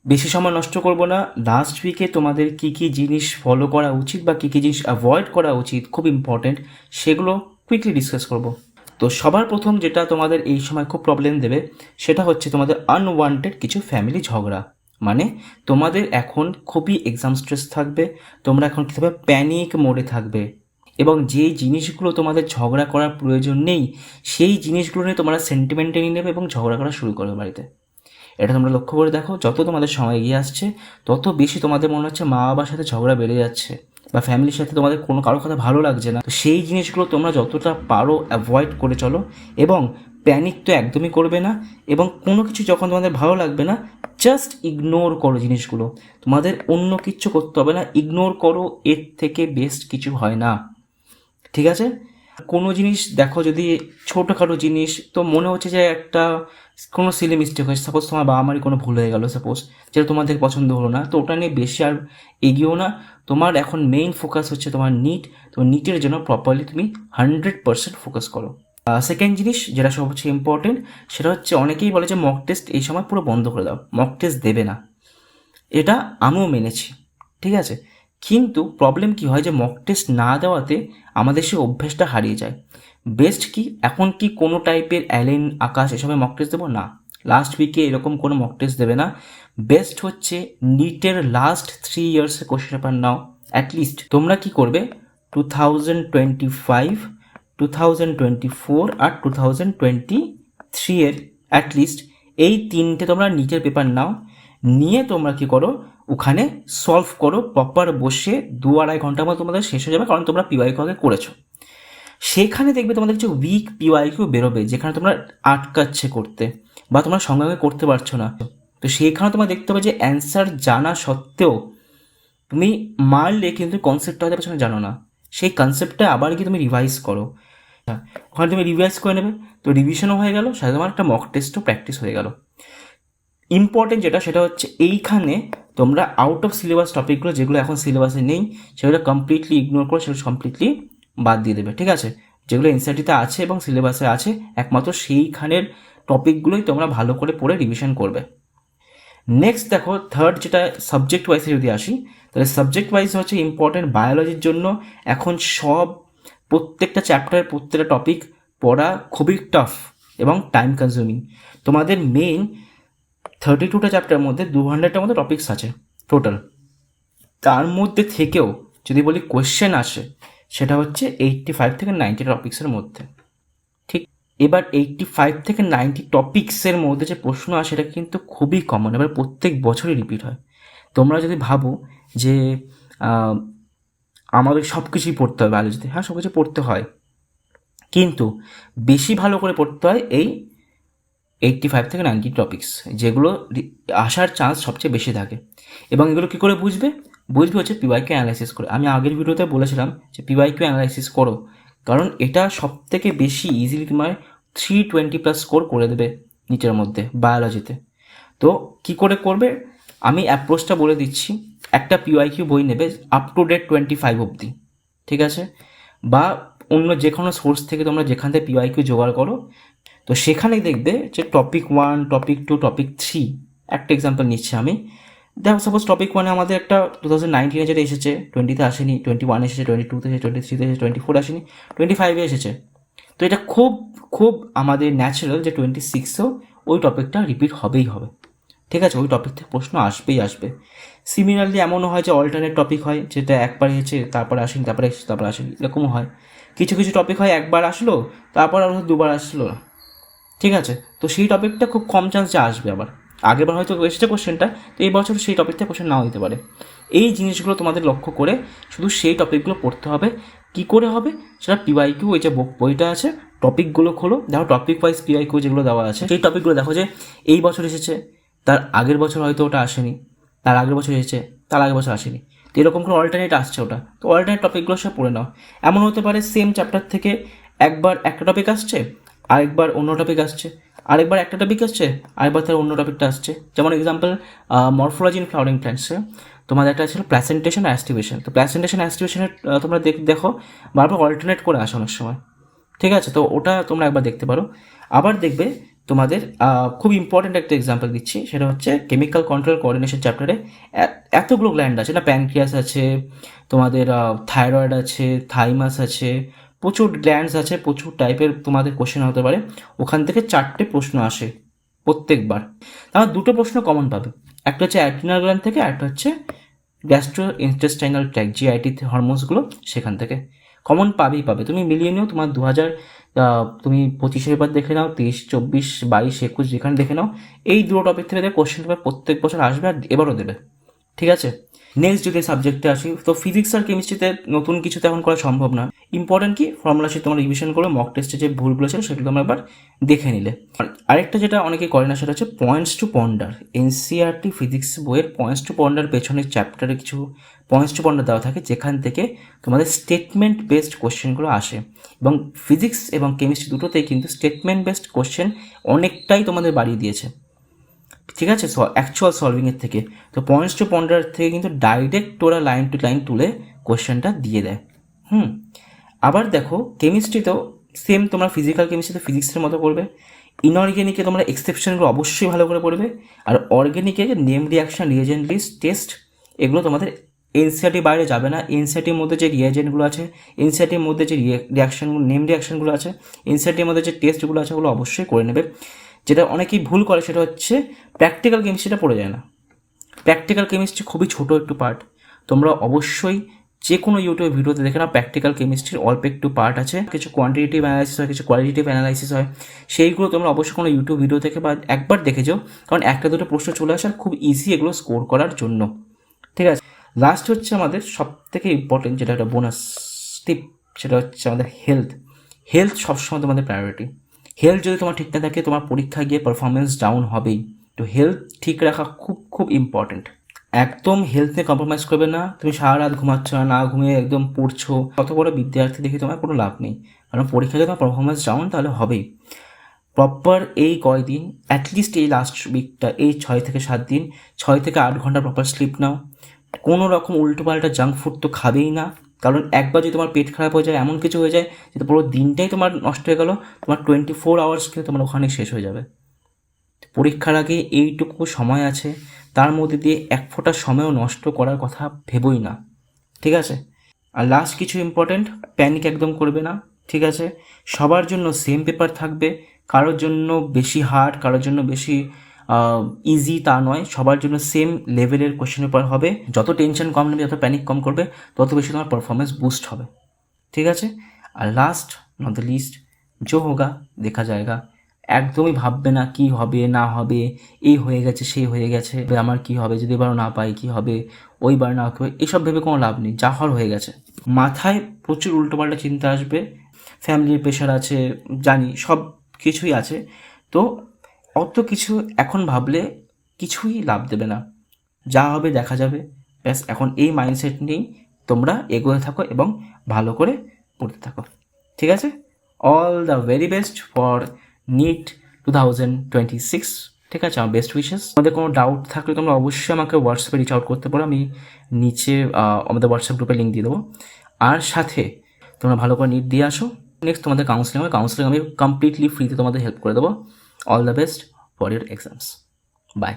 বেশি সময় নষ্ট করব না। লাস্ট উইকে তোমাদের কী কী জিনিস ফলো করা উচিত বা কী কী জিনিস অ্যাভয়েড করা উচিত, খুব ইম্পর্টেন্ট, সেগুলো কুইকলি ডিসকাস করব। তো সবার প্রথম যেটা তোমাদের এই সময় খুব প্রবলেম দেবে সেটা হচ্ছে তোমাদের আনওয়ান্টেড কিছু ফ্যামিলি ঝগড়া। মানে তোমাদের এখন খুবই এক্সাম স্ট্রেস থাকবে, তোমরা এখন কী থাকবে, প্যানিক মোডে থাকবে, এবং যেই জিনিসগুলো তোমাদের ঝগড়া করার প্রয়োজন নেই সেই জিনিসগুলো নিয়ে তোমরা সেন্টিমেন্টে নিয়ে নেবে এবং ঝগড়া করা শুরু করবে বাড়িতে। এটা তোমরা লক্ষ্য করে দেখো, যত তোমাদের সময় এগিয়ে আসছে তত বেশি তোমাদের মনে হচ্ছে মা বাবার সাথে ঝগড়া বেড়ে যাচ্ছে বা ফ্যামিলির সাথে তোমাদের কোনো কারোর কথা ভালো লাগছে না। তো সেই জিনিসগুলো তোমরা যতটা পারো অ্যাভয়েড করে চলো, এবং প্যানিক তো একদমই করবে না, এবং কোনো কিছু যখন তোমাদের ভালো লাগবে না জাস্ট ইগনোর করো জিনিসগুলো। তোমাদের অন্য কিচ্ছু করতে হবে না, ইগনোর করো, এর থেকে বেস্ট কিছু হয় না। ঠিক আছে? কোনো জিনিস দেখো, যদি ছোটোখাটো জিনিস তো মনে হচ্ছে যে একটা কোনো সিলি মিস্টেক হয়েছে, সাপোজ তোমার বাবা মারই কোনো ভুল হয়ে গেলো, সাপোজ যেটা তোমাদের পছন্দ হলো না, তো ওটা নিয়ে বেশি আর এগিয়েও না। তোমার এখন মেইন ফোকাস হচ্ছে তোমার নিট, তো নিটের জন্য প্রপারলি তুমি 100% ফোকাস করো। সেকেন্ড জিনিস যেটা সবচেয়ে ইম্পর্টেন্ট, সেটা হচ্ছে অনেকেই বলে যে মক টেস্ট এই সময় পুরো বন্ধ করে দাও, মক টেস্ট দেবে না। এটা আমিও মেনেছি, ঠিক আছে, কিন্তু প্রবলেম কি হয় যে মক টেস্ট না দেওয়াতে আমাদের সেই অভ্যেসটা হারিয়ে যায়। বেস্ট কি, এখন কি কোনো টাইপের অ্যালেন, আকাশ এসবে মক টেস্ট দেবো না, লাস্ট উইকে এরকম কোনো মক টেস্ট দেবে না। বেস্ট হচ্ছে নিটের লাস্ট 3 ইয়ার্সের কোশ্চেন পেপার নাও। অ্যাটলিস্ট তোমরা কি করবে, 2025, 2024 আর 2023 এর অ্যাটলিস্ট এই 3টে তোমরা নিটের পেপার নাও, নিয়ে তোমরা কি করো, ওখানে সলভ করো প্রপার বসে, 2-2.5 ঘন্টার মধ্যে তোমাদের শেষ হয়ে যাবে, কারণ তোমরা পিওয়াইকিউ আগে করেছো। সেখানে দেখবে তোমাদের কিছু উইক পিওয়াইকিউ বেরোবে যেখানে তোমরা আটকাচ্ছে করতে, বা তোমরা সঙ্গে সঙ্গে করতে পারছো না। তো সেইখানে তোমার দেখতে হবে যে অ্যান্সার জানা সত্ত্বেও তুমি মারলে কিন্তু কনসেপ্টটা হয়তো পেছনে জানো না, সেই কনসেপ্টটা আবার গিয়ে তুমি রিভাইজ করো, ওখানে তুমি রিভাইজ করে নেবে, তো রিভিশনও হয়ে গেল, সাথে তোমার একটা মক টেস্টও প্র্যাকটিস হয়ে গেল। ইম্পর্টেন্ট যেটা সেটা হচ্ছে এইখানে তোমরা আউট অফ সিলেবাস টপিকগুলো যেগুলো এখন সিলেবাসে নেই সেগুলো কমপ্লিটলি ইগনোর করে সেগুলো কমপ্লিটলি বাদ দিয়ে দেবে, ঠিক আছে? যেগুলো এনসিইআরটিতে আছে এবং সিলেবাসে আছে একমাত্র সেইখানের টপিকগুলোই তোমরা ভালো করে পড়ে রিভিশন করবে। নেক্সট দেখো, থার্ড যেটা সাবজেক্ট ওয়াইজে যদি আসি, তাহলে সাবজেক্ট ওয়াইজ হচ্ছে ইম্পর্টেন্ট বায়োলজির জন্য এখন প্রত্যেকটা চ্যাপ্টারের প্রত্যেকটা টপিক পড়া খুবই টাফ এবং টাইম কনজিউমিং। তোমাদের মেইন 32টা চ্যাপ্টারের মধ্যে 200টার মধ্যে টপিকস আছে টোটাল, তার মধ্যে থেকেও যদি বলি কোয়েশ্চেন আসে সেটা হচ্ছে 85 থেকে 90 টপিক্সের মধ্যে, ঠিক? এবার 85 থেকে 90 টপিক্সের মধ্যে যে প্রশ্ন আসে সেটা কিন্তু খুবই কমন, এবার প্রত্যেক বছরই রিপিট হয়। তোমরা যদি ভাবো যে আমাদের সব কিছুই পড়তে হয় বায়োলজিতে, হ্যাঁ সব কিছু পড়তে হয়, কিন্তু বেশি ভালো করে পড়তে হয় এই 85 থেকে 90 টপিক্স, যেগুলো আসার চান্স সবচেয়ে বেশি থাকে। এবং এগুলো কী করে বুঝবে হচ্ছে পিওয়াইকিউ অ্যানালাইসিস করে। আমি আগের ভিডিওতে বলেছিলাম যে পিওয়াইকিউ অ্যানালাইসিস করো, কারণ এটা সব থেকে বেশি ইজিলি তোমার 320+ স্কোর করে দেবে নিচের মধ্যে বায়োলজিতে। তো কি করে করবে আমি অ্যাপ্রোচটা বলে দিচ্ছি। একটা পিওয়াইকিউ বই নেবে আপ টু ডেট 25 অবধি, ঠিক আছে, বা অন্য যে কোনো সোর্স থেকে তোমরা যেখান থেকে পিওয়াইকিউ জোগাড় করো, তো সেখানে দেখবে যে টপিক 1, টপিক 2, টপিক 3, একটা এক্সাম্পল নিচ্ছি আমি। দেখো সাপোজ টপিক 1 আমাদের একটা 2019 যেটা এসেছে, 20তে আসেনি, 21 এসেছে, 22তে এসেছে, 23তে এসেছে, 24 আসেনি, 25-এ এসেছে। তো এটা খুব খুব আমাদের ন্যাচারাল যে 26-এও ওই টপিকটা রিপিট হবেই হবে, ঠিক আছে? ওই টপিক থেকে প্রশ্ন আসবেই। সিমিলারলি এমনও হয় যে অল্টারনেট টপিক হয়, যেটা একবার এসেছে তারপরে আসেনি, তারপরে এসেছে তারপরে আসেনি, এরকমও হয়। কিছু কিছু টপিক হয় একবার আসলো তারপর আর 2বার আসলো না, ঠিক আছে? তো সেই টপিকটা খুব কম চান্সে আসবে, আবার আগেরবার হয়তো এসেছে কোশ্চেনটা, তো এই বছর সেই টপিকটা কোশ্চেন নাও দিতে পারে। এই জিনিসগুলো তোমাদের লক্ষ্য করে শুধু সেই টপিকগুলো পড়তে হবে। কি করে হবে সেটা পিওয়াইকিউ, এই যে বইটা আছে, টপিকগুলো খোলো, দেখো টপিক ওয়াইজ পিওয়াইকিউ যেগুলো দেওয়া আছে সেই টপিকগুলো দেখো যে এই বছর এসেছে, তার আগের বছর হয়তো ওটা আসেনি, তার আগের বছর এসেছে, তার আগের বছর আসেনি, তো এরকম করে অল্টারনেট আসছে ওটা, তো অল্টারনেট টপিকগুলো সব পড়ে নাও। এমন হতে পারে সেম চ্যাপ্টার থেকে একবার একটা টপিক আসছে, আরেকবার অন্য টপিক আসছে, আরেকবার একটা টপিক আসছে, আরেকবার তার অন্য টপিকটা আসছে। যেমন এক্সাম্পল মরফোলজি ইন ফ্লাওয়ারিং প্ল্যান্টসে তোমাদের একটা ছিল প্ল্যাসেন্টেশন অ্যাস্টিভেশন, তো প্ল্যাসেন্টেশন অ্যাস্টিভেশনের তোমরা দেখো বারবার অল্টারনেট করে আসে অনেক সময়, ঠিক আছে? তো ওটা তোমরা একবার দেখতে পারো। আবার দেখবে তোমাদের খুব ইম্পর্ট্যান্ট একটা এক্সাম্পল দিচ্ছি, সেটা হচ্ছে কেমিক্যাল কন্ট্রোল কোঅর্ডিনেশন চ্যাপ্টারে এতগুলো গ্ল্যান্ড আছে না, প্যানক্রিয়াস আছে, তোমাদের থাইরয়েড আছে, থাইমাস আছে, প্রচুর গ্ল্যান্ডস আছে, প্রচুর টাইপের তোমাদের কোশ্চেন হতে পারে। ওখান থেকে 4টে প্রশ্ন আসে প্রত্যেকবার। আমার 2টো প্রশ্ন কমন পাবে, একটা হচ্ছে অ্যাড্রিনাল গ্ল্যান্ড থেকে, একটা হচ্ছে গ্যাস্ট্রো ইন্টেস্টাইনাল ট্র্যাক্ট, জিআইটি হরমোনসগুলো, সেখান থেকে কমন পাবে। তুমি মিলিয়ে নিও, তোমার 2000 তুমি 25 এবার দেখে নাও, 23, 24, 22, 21 যেখানে দেখে নাও, এই 2টো টপিক থেকে কোশ্চেন পেপার প্রত্যেক বছর আসবে আর এবারও দেবে। ঠিক আছে, নেক্সট যদি সাবজেক্টে আসি, তো ফিজিক্স আর কেমিস্ট্রিতে নতুন কিছু তো এখন করা সম্ভব না। ইম্পর্টেন্ট কি, ফর্মুলা শিট তোমরা রিভিশন করো, মক টেস্টে যে ভুলগুলো ছিল সেগুলো তোমরা একবার দেখে নিলে। আরেকটা যেটা অনেকে করে না সেটা হচ্ছে points two ponder. NCERT physics বইয়ের পয়েন্টস টু পন্ডার পেছনের চ্যাপ্টারে কিছু পয়েন্টস টু পন্ডার দেওয়া থাকে, যেখান থেকে তোমাদের স্টেটমেন্ট বেসড কোশ্চেনগুলো আসে। এবং ফিজিক্স এবং কেমিস্ট্রি দুটোতেই কিন্তু স্টেটমেন্ট বেসড কোশ্চেন অনেকটাই তোমাদের বাড়িয়ে দিয়েছে। ঠিক আছে, অ্যাকচুয়াল সলভিংয়ের থেকে। তো পয়েন্টস টু পন্ডার থেকে কিন্তু ডাইরেক্ট ওরা লাইন টু লাইন তুলে কোশ্চেনটা দিয়ে দেয়। আবার দেখো কেমিস্ট্রিতেও সেম, তোমরা ফিজিক্যাল কেমিস্ট্রিতে ফিজিক্সের মতো করবে। ইনঅর্গ্যানিকে তোমরা এক্সেপশনগুলো অবশ্যই ভালো করে পড়বে। আর অর্গ্যানিকে name reaction, reagent list, test, এগুলো তোমাদের এনসিআরটির বাইরে যাবে না। এনসিআরটির মধ্যে যে রিয়েজেন্টগুলো আছে, এনসিআরটির মধ্যে যে রিয়াকশানগুলো, নেম রিয়াকশানগুলো আছে, এনসিআরটির মধ্যে যে টেস্টগুলো আছে, ওগুলো অবশ্যই করে নেবে। যেটা অনেকেই ভুল করে সেটা হচ্ছে প্র্যাকটিক্যাল কেমিস্ট্রিটা পড়ে যায় না। প্র্যাকটিক্যাল কেমিস্ট্রি খুবই ছোটো একটু পার্ট। তোমরা অবশ্যই যে কোনো ইউটিউব ভিডিওতে দেখে নাও, প্র্যাকটিক্যাল কেমিস্ট্রির অল্প একটু পার্ট আছে, কিছু কোয়ান্টিটেটিভ অ্যানালাইসিস হয়, কিছু কোয়ালিটেটিভ অ্যানালাইসিস হয়, সেইগুলো তোমরা অবশ্যই কোনো ইউটিউব ভিডিও থেকে বা একবার দেখে যাও, কারণ একটা দুটো প্রশ্ন চলে আসার খুব ইজি এগুলো স্কোর করার জন্য। ঠিক আছে, লাস্ট হচ্ছে আমাদের সব থেকে ইম্পর্টেন্ট, যেটা একটা বোনাস টিপ, সেটা হচ্ছে আমাদের হেলথ। হেলথ সবসময় তোমাদের প্রায়োরিটি। হেলথ যদি তোমার ঠিক না থাকে, তোমার পরীক্ষায় গিয়ে পারফরমেন্স ডাউন হবেই। তো হেলথ ঠিক রাখা খুব খুব ইম্পর্টেন্ট। একদম হেলথ নিয়ে কম্প্রোমাইজ করবে না। তুমি সারা রাত ঘুমাচ্ছ না, ঘুমিয়ে একদম পড়ছো, কত বড় বিদ্যার্থী দেখে তোমার কোনো লাভ নেই, কারণ পরীক্ষায় তোমার পারফরমেন্স ডাউন তাহলে হবেই। প্রপার এই কয়দিন, অ্যাটলিস্ট এই লাস্ট উইকটা, এই 6 থেকে 7 দিন, 6 থেকে 8 ঘন্টা প্রপার স্লিপ নাও। কোনো রকম উল্টোপাল্টা জাঙ্ক ফুড তো খাবেই না, কারণ একবার যদি তোমার পেট খারাপ হয়ে যায়, এমন কিছু হয়ে যায় যে পুরো দিনটাই তোমার নষ্ট হয়ে গেল, তোমার 24 আওয়ার্স কিন্তু তোমার ওখানে শেষ হয়ে যাবে। পরীক্ষার আগে এইটুকু সময় আছে, তার মধ্যে দিয়ে এক ফোঁটা সময়ও নষ্ট করার কথা ভেবোই না। ঠিক আছে, আর লাস্ট কিছু ইম্পর্টেন্ট, প্যানিক একদম করবে না। ঠিক আছে, সবার জন্য সেম পেপার থাকবে, কারোর জন্য বেশি হার্ড, কারোর জন্য বেশি ইজি তা নয়, সবার জন্য সেম লেভেলের কোশ্চেন পেপার হবে। যত টেনশন কম নেবে, যত প্যানিক কম করবে, তত বেশি তোমার পারফরমেন্স বুস্ট হবে। ঠিক আছে, আর লাস্ট নট দ্য লিস্ট, जो होगा দেখা যায়গা। একদমই ভাববে না কি হবে না হবে, এই হয়ে গেছে সেই হয়ে গেছে, আমার কি হবে যদি এবার না পাই, কি হবে ওইবার না হবে, এইসব ভেবে কোনো লাভ নেই, যা হওয়ার হয়ে গেছে। মাথায় প্রচুর উল্টোপাল্টা চিন্তা আসবে, ফ্যামিলির প্রেশার আছে, জানি সব কিছুই আছে। তো অত কিছু এখন ভাবলে কিছুই লাভ দেবে না, যা হবে দেখা যাবে। ব্যাস, এখন এই মাইন্ডসেট নিয়েই তোমরা এগোতে থাকো এবং ভালো করে পড়তে থাকো। ঠিক আছে, all the very best for NEET 2026। ঠিক আছে, আমার বেস্ট উইশেস। আমাদের কোনো ডাউট থাকলে তোমরা অবশ্যই আমাকে হোয়াটসঅ্যাপে রিচ আউট করতে পারো, আমি নিচে আমাদের হোয়াটসঅ্যাপ গ্রুপে লিঙ্ক দিয়ে দেবো। আর সাথে তোমরা ভালো করে নিট দিয়ে আসো। নেক্সট তোমাদের কাউন্সিলিং হবে, কাউন্সিলিং আমি কমপ্লিটলি ফ্রিতে তোমাদের হেল্প করে দেবো। All the best for your exams. By.